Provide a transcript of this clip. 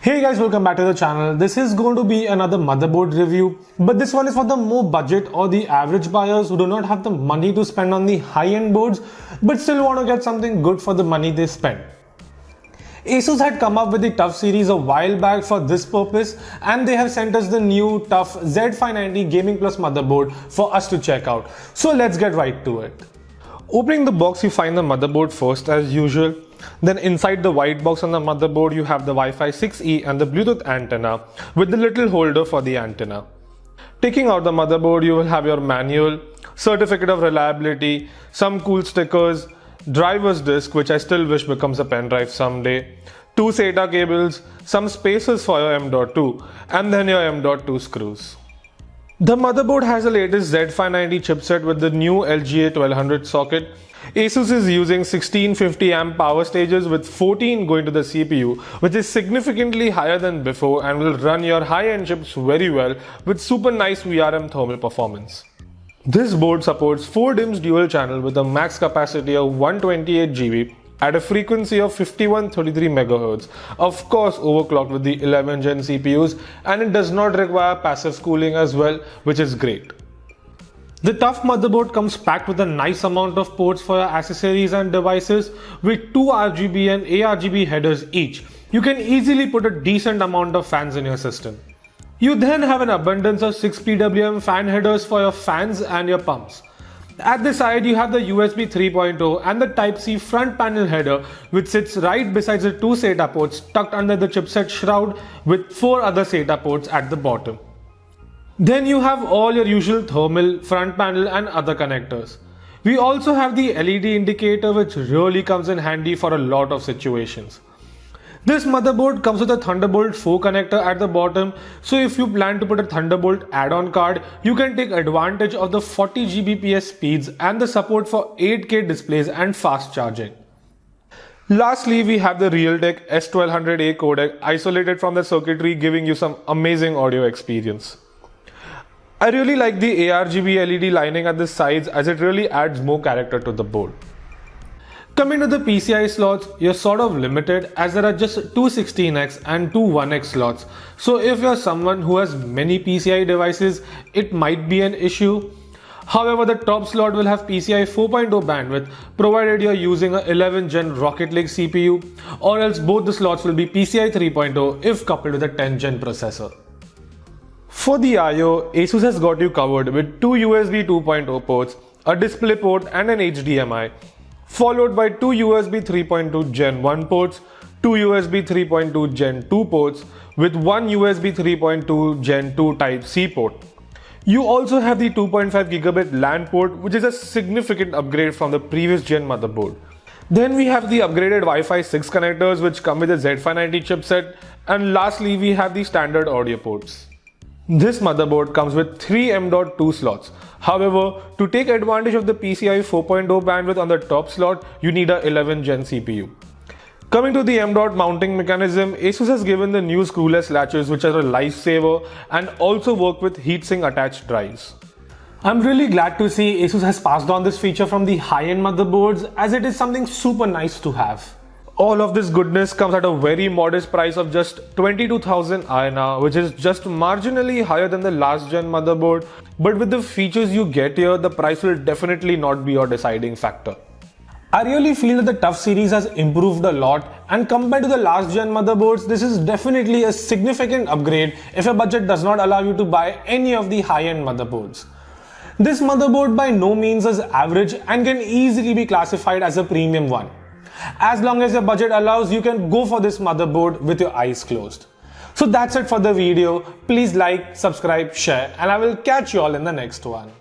Hey guys, welcome back to the channel. This is going to be another motherboard review, but this one is for the more budget or the average buyers who do not have the money to spend on the high-end boards but still want to get something good for the money they spend. Asus had come up with the TUF series a while back for this purpose, and they have sent us the new TUF Z590 Gaming Plus motherboard for us to check out. So let's get right to it. Opening the box, you find the motherboard first as usual. Then inside the white box on the motherboard, you have the Wi-Fi 6E and the Bluetooth antenna with the little holder for the antenna. Taking out the motherboard, you will have your manual, certificate of reliability, some cool stickers, driver's disc, which I still wish becomes a pen drive someday, 2 SATA cables, some spacers for your Mdot 2, and then your Mdot 2 screws. The motherboard has the latest Z590 chipset with the new LGA 1200 socket. Asus is using 1650 amp power stages with 14 going to the CPU, which is significantly higher than before and will run your high-end chips very well with super nice VRM thermal performance. This board supports 4 DIMMs dual channel with a max capacity of 128 GB at a frequency of 5133 MHz, of course overclocked with the 11th gen CPUs, and it does not require passive cooling as well, which is great. The TUF motherboard comes packed with a nice amount of ports for your accessories and devices with 2 RGB and ARGB headers each. You can easily put a decent amount of fans in your system. You then have an abundance of 6 PWM fan headers for your fans and your pumps. At the side, you have the USB 3.0 and the Type-C front panel header, which sits right beside the 2 SATA ports tucked under the chipset shroud with 4 other SATA ports at the bottom. Then you have all your usual thermal, front panel and other connectors. We also have the LED indicator, which really comes in handy for a lot of situations. This motherboard comes with a Thunderbolt 4 connector at the bottom, so if you plan to put a Thunderbolt add-on card, you can take advantage of the 40 Gbps speeds and the support for 8K displays and fast charging. Lastly, we have the Realtek S1200A codec isolated from the circuitry, giving you some amazing audio experience. I really like the ARGB LED lining at the sides as it really adds more character to the board. Coming to the PCI slots, you're sort of limited as there are just 2 16x and 2 1x slots. So if you're someone who has many PCI devices, it might be an issue. However, the top slot will have PCI 4.0 bandwidth provided you're using a 11th gen Rocket League CPU, or else both the slots will be PCI 3.0 if coupled with a 10th gen processor. For the I/O, Asus has got you covered with 2 USB 2.0 ports, a display port and an HDMI, followed by 2 USB 3.2 Gen 1 ports, 2 USB 3.2 Gen 2 ports with 1 USB 3.2 Gen 2 Type-C port. You also have the 2.5 gigabit LAN port, which is a significant upgrade from the previous gen motherboard. Then we have the upgraded Wi-Fi 6 connectors which come with the Z590 chipset, and lastly we have the standard audio ports. This motherboard comes with 3 Mdot 2 slots. However, to take advantage of the PCI 4.0 bandwidth on the top slot, you need a 11th gen CPU. Coming to the Mdot mounting mechanism, Asus has given the new screwless latches, which are a lifesaver and also work with heatsink attached drives. I'm really glad to see Asus has passed on this feature from the high-end motherboards, as it is something super nice to have. All of this goodness comes at a very modest price of just 22,000 INR, which is just marginally higher than the last gen motherboard, but with the features you get here, the price will definitely not be your deciding factor. I really feel that the TUF series has improved a lot, and compared to the last gen motherboards, this is definitely a significant upgrade if your budget does not allow you to buy any of the high-end motherboards. This motherboard by no means is average and can easily be classified as a premium one. As long as your budget allows, you can go for this motherboard with your eyes closed. So that's it for the video. Please like, subscribe, share, and I will catch you all in the next one.